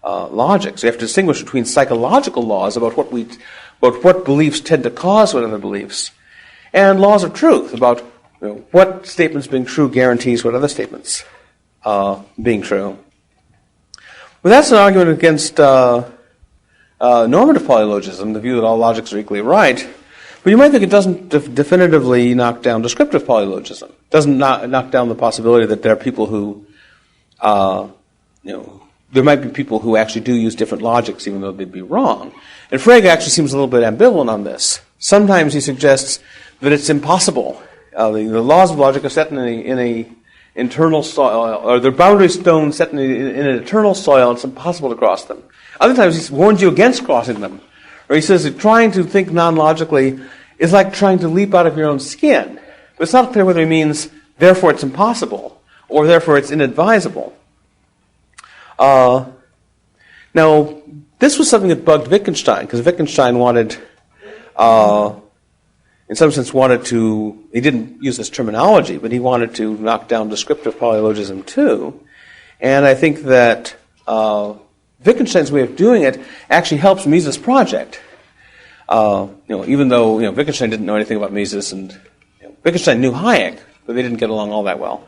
logic. So you have to distinguish between psychological laws about what beliefs tend to cause what other beliefs, and laws of truth about what statements being true guarantees what other statements being true. Well, that's an argument against normative polylogism, the view that all logics are equally right. But you might think it doesn't definitively knock down descriptive polylogism. It doesn't knock down the possibility that there are people who, there might be people who actually do use different logics even though they'd be wrong. And Frege actually seems a little bit ambivalent on this. Sometimes he suggests that it's impossible. The laws of logic are set in a internal soil, or the boundary stones set in an eternal soil, and it's impossible to cross them. Other times he warns you against crossing them. Or he says that trying to think non-logically is like trying to leap out of your own skin. But it's not clear whether he means, therefore it's impossible, or therefore it's inadvisable. Now, this was something that bugged Wittgenstein, because Wittgenstein wanted, in some sense he didn't use this terminology, but he wanted to knock down descriptive polylogism too. And I think that Wittgenstein's way of doing it actually helps Mises' project. Even though Wittgenstein didn't know anything about Mises, and Wittgenstein knew Hayek, but they didn't get along all that well.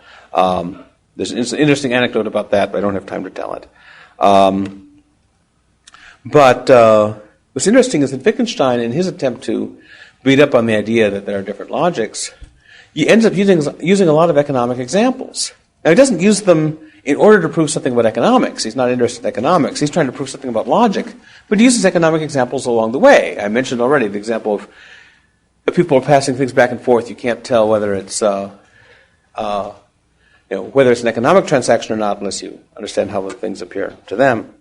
There's an interesting anecdote about that, but I don't have time to tell it. But what's interesting is that Wittgenstein, in his attempt to beat up on the idea that there are different logics, he ends up using a lot of economic examples. Now, he doesn't use them in order to prove something about economics. He's not interested in economics. He's trying to prove something about logic, but he uses economic examples along the way. I mentioned already the example of if people are passing things back and forth, you can't tell whether it's whether it's an economic transaction or not unless you understand how the things appear to them.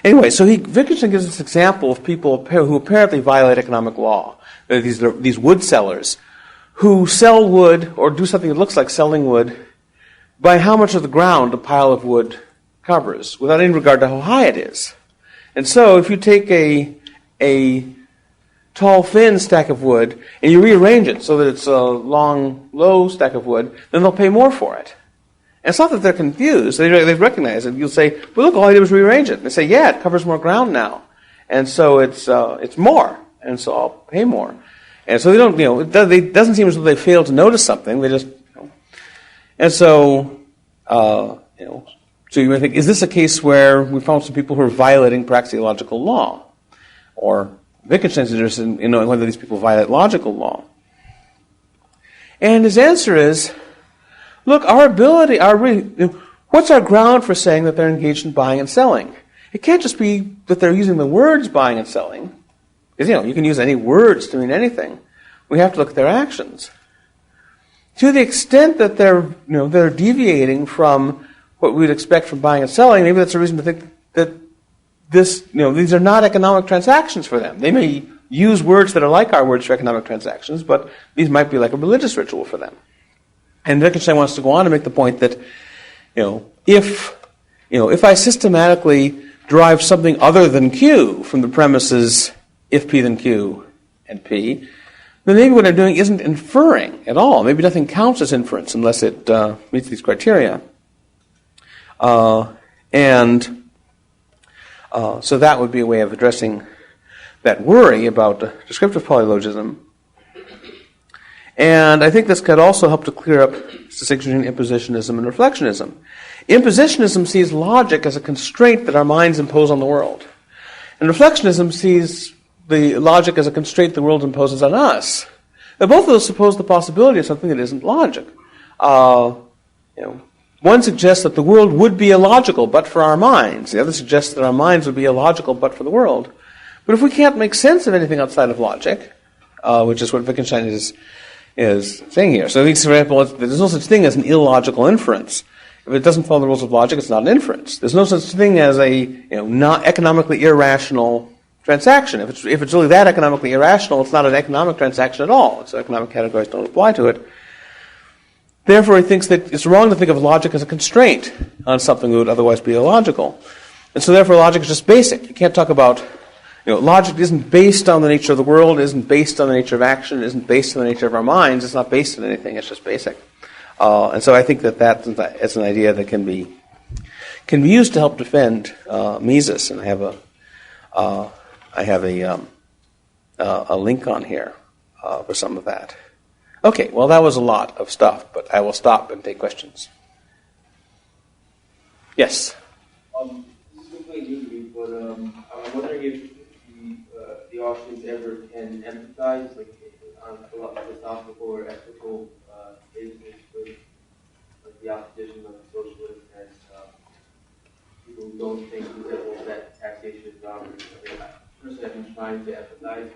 Anyway, so Wittgenstein gives this example of people who apparently violate economic law. These wood sellers who sell wood or do something that looks like selling wood by how much of the ground a pile of wood covers, without any regard to how high it is. And so if you take a tall, thin stack of wood and you rearrange it so that it's a long, low stack of wood, then they'll pay more for it. And it's not that they're confused. They recognize it. You'll say, well, look, all I did was rearrange it. And they say, yeah, it covers more ground now. And so it's more. And so I'll pay more. And so they don't, it doesn't seem as though they fail to notice something. They just, And so, so you might think, is this a case where we found some people who are violating praxeological law? Or Wittgenstein's interested in knowing whether these people violate logical law. And his answer is, look, what's our ground for saying that they're engaged in buying and selling? It can't just be that they're using the words buying and selling. Because, you can use any words to mean anything. We have to look at their actions. To the extent that they're deviating from what we'd expect from buying and selling, maybe that's a reason to think that these are not economic transactions for them. They may use words that are like our words for economic transactions, but these might be like a religious ritual for them. And Wittgenstein wants to go on to make the point that, if I systematically derive something other than Q from the premises if P then Q and P, then maybe what I'm doing isn't inferring at all. Maybe nothing counts as inference unless it meets these criteria. So that would be a way of addressing that worry about descriptive polylogism. And I think this could also help to clear up the distinction between impositionism and reflectionism. Impositionism sees logic as a constraint that our minds impose on the world. And reflectionism sees the logic as a constraint the world imposes on us. Now, both of those suppose the possibility of something that isn't logic. one suggests that the world would be illogical but for our minds. The other suggests that our minds would be illogical but for the world. But if we can't make sense of anything outside of logic, which is what Wittgenstein is saying here. So, for example, there's no such thing as an illogical inference. If it doesn't follow the rules of logic, it's not an inference. There's no such thing as a not economically irrational transaction. If it's really that economically irrational, it's not an economic transaction at all. So economic categories don't apply to it. Therefore, he thinks that it's wrong to think of logic as a constraint on something that would otherwise be illogical. And so therefore, logic is just basic. You can't talk about, logic isn't based on the nature of the world, isn't based on the nature of action, isn't based on the nature of our minds. It's not based on anything. It's just basic. And so I think that's an idea that can be used to help defend Mises. And I have a link on here for some of that. Okay, well, that was a lot of stuff, but I will stop and take questions. Yes? This is completely new to me, but I'm wondering if the Austrians ever can empathize, like, on a lot of philosophical or ethical basis with the opposition of the socialists and people who don't think that taxation is wrong. Personally, I've been trying to empathize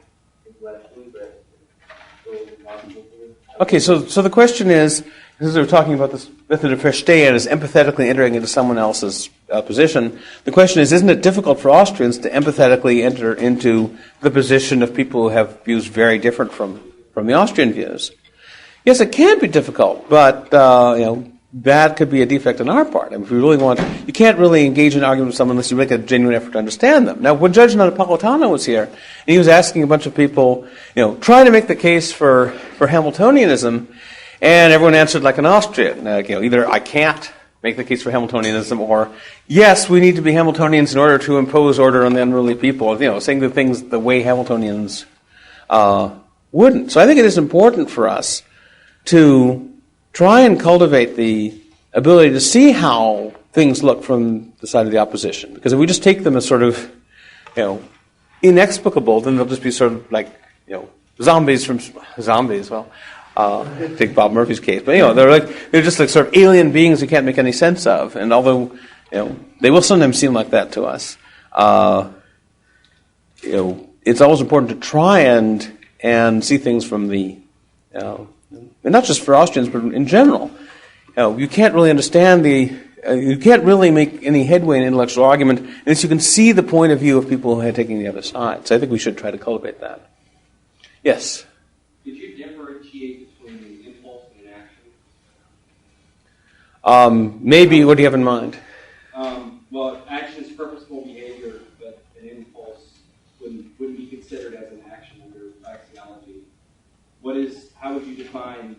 intellectually, but it's so impossible for me. Okay, so the question is, because we're talking about this method of Verstehen as empathetically entering into someone else's position, the question is, isn't it difficult for Austrians to empathetically enter into the position of people who have views very different from the Austrian views? Yes, it can be difficult, but that could be a defect on our part. I mean, if we really want, you can't really engage in an argument with someone unless you make a genuine effort to understand them. Now, when Judge Napolitano was here, and he was asking a bunch of people, trying to make the case for Hamiltonianism, and everyone answered like an Austrian. Either I can't make the case for Hamiltonianism, or yes, we need to be Hamiltonians in order to impose order on the unruly people. Saying the things the way Hamiltonians wouldn't. So I think it is important for us to try and cultivate the ability to see how things look from the side of the opposition. Because if we just take them as sort of, inexplicable, then they'll just be sort of like, zombies. Well, take Bob Murphy's case, but they're just like sort of alien beings you can't make any sense of. And although they will sometimes seem like that to us, it's always important to try and see things from the and not just for Austrians, but in general. You can't really understand you can't really make any headway in intellectual argument unless you can see the point of view of people who are taking the other side. So I think we should try to cultivate that. Yes? Could you differentiate between an impulse and an action? Maybe. What do you have in mind? Well, action is purposeful behavior, but an impulse wouldn't be considered as an action under praxeology. How would you define?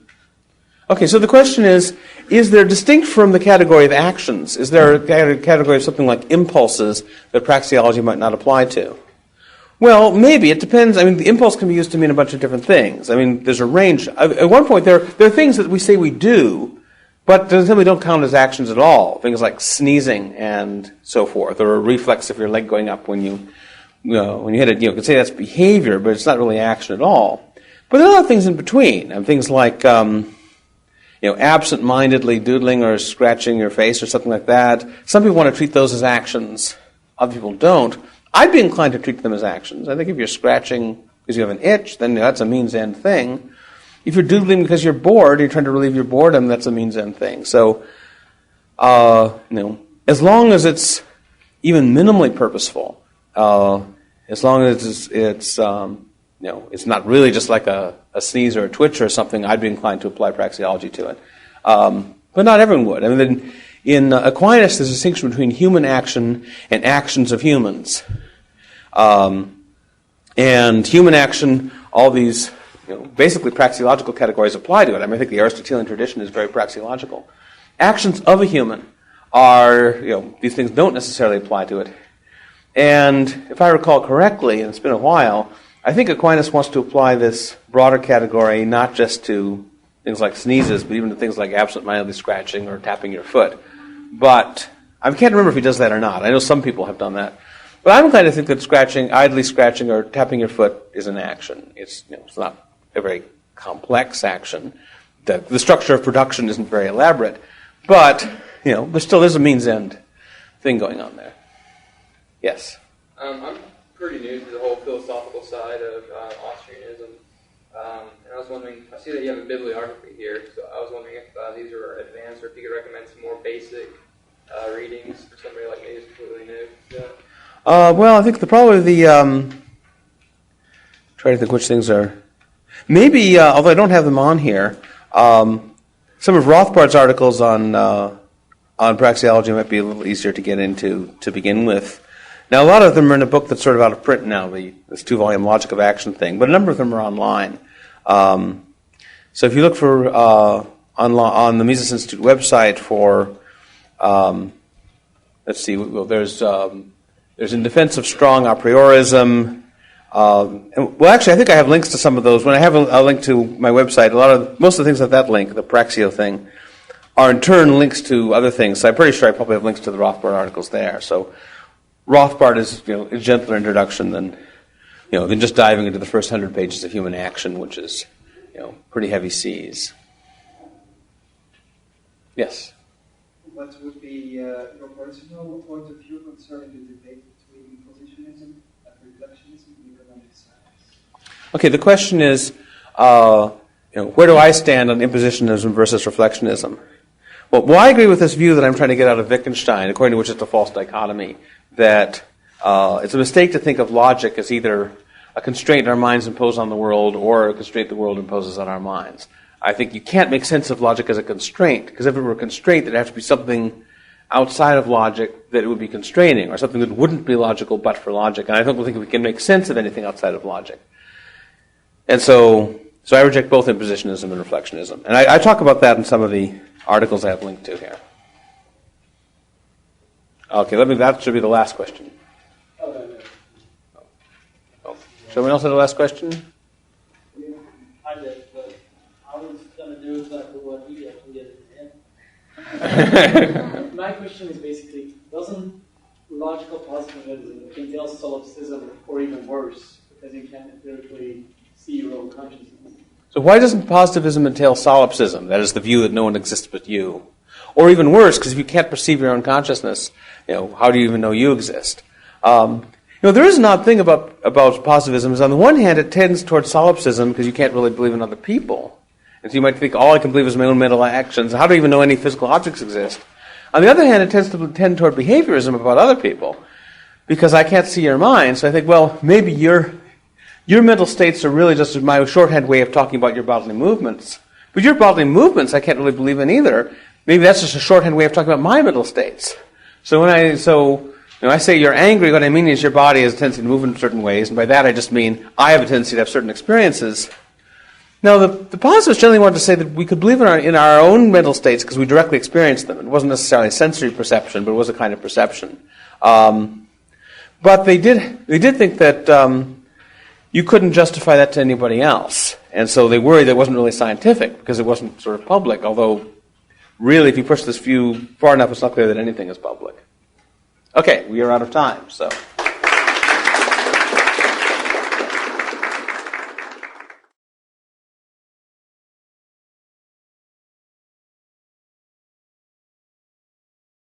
Okay, so the question is there distinct from the category of actions? Is there a category of something like impulses that praxeology might not apply to? Well, maybe. It depends. I mean, the impulse can be used to mean a bunch of different things. I mean, there's a range. At one point, there are things that we say we do, but they simply don't count as actions at all. Things like sneezing and so forth, or a reflex of your leg going up when you hit it. You could say that's behavior, but it's not really action at all. But there are a lot of things in between. Things like, absent-mindedly doodling or scratching your face or something like that. Some people want to treat those as actions. Other people don't. I'd be inclined to treat them as actions. I think if you're scratching because you have an itch, then that's a means-end thing. If you're doodling because you're bored, you're trying to relieve your boredom, that's a means-end thing. So, as long as it's even minimally purposeful, as long as it's not really just like a sneeze or a twitch or something, I'd be inclined to apply praxeology to it. But not everyone would. I mean, in Aquinas, there's a distinction between human action and actions of humans. And human action, all these, basically praxeological categories apply to it. I mean, I think the Aristotelian tradition is very praxeological. Actions of a human are, these things don't necessarily apply to it. And if I recall correctly, and it's been a while, I think Aquinas wants to apply this broader category not just to things like sneezes, but even to things like absent-mindedly scratching or tapping your foot. But I can't remember if he does that or not. I know some people have done that. But I'm inclined to think that idly scratching or tapping your foot is an action. It's not a very complex action. The structure of production isn't very elaborate. But, there still is a means-end thing going on there. Yes? I'm pretty new to the whole philosophical side of Austrianism. And I was wondering, I see that you have a bibliography here, so I was wondering if these are advanced or if you could recommend some more basic readings for somebody like me who's completely new to that. Well, I think try to think which things are... Maybe, although I don't have them on here, some of Rothbard's articles on praxeology might be a little easier to get into to begin with. Now, a lot of them are in a book that's sort of out of print now, this 2-volume Logic of Action thing, but a number of them are online. So if you look for on the Mises Institute website for, let's see, well, there's In Defense of Strong Apriorism. Actually, I think I have links to some of those. When I have a link to my website, most of the things at that link, the Praxeo thing, are in turn links to other things. So I'm pretty sure I probably have links to the Rothbard articles there. So Rothbard is a gentler introduction than just diving into the first 100 pages of Human Action, which is pretty heavy seas. Yes. What would be your personal point of view concerning the debate between positivism and reductionism in economic science? Okay, the question is, where do I stand on impositionism versus reflectionism? Well, I agree with this view that I'm trying to get out of Wittgenstein, according to which it's a false dichotomy, that it's a mistake to think of logic as either a constraint our minds impose on the world or a constraint the world imposes on our minds. I think you can't make sense of logic as a constraint, because if it were a constraint, there'd have to be something outside of logic that it would be constraining, or something that wouldn't be logical but for logic. And I don't think we can make sense of anything outside of logic. And so I reject both impositionism and reflectionism. And I talk about that in some of the articles I have linked to here. Okay, that should be the last question. Someone else have the last question? I did, but I was going to do exactly what he did and get it in. My question is basically, doesn't logical positivism entail solipsism or even worse, because you can't empirically see your own consciousness? So why doesn't positivism entail solipsism? That is the view that no one exists but you. Or even worse, because if you can't perceive your own consciousness, how do you even know you exist? There is an odd thing about positivism is on the one hand it tends towards solipsism because you can't really believe in other people. And so you might think, all I can believe is my own mental actions. How do I even know any physical objects exist? On the other hand, it tends to tend toward behaviorism about other people because I can't see your mind. So I think, well, maybe your mental states are really just my shorthand way of talking about your bodily movements. But your bodily movements I can't really believe in either. Maybe that's just a shorthand way of talking about my mental states. So when I say you're angry, what I mean is your body has a tendency to move in certain ways, and by that I just mean I have a tendency to have certain experiences. Now, the positivists generally wanted to say that we could believe in our own mental states because we directly experienced them. It wasn't necessarily sensory perception, but it was a kind of perception. But they did think that you couldn't justify that to anybody else, and so they worried that it wasn't really scientific because it wasn't sort of public, although really if you push this view far enough, it's not clear that anything is public. Okay, we are out of time, so...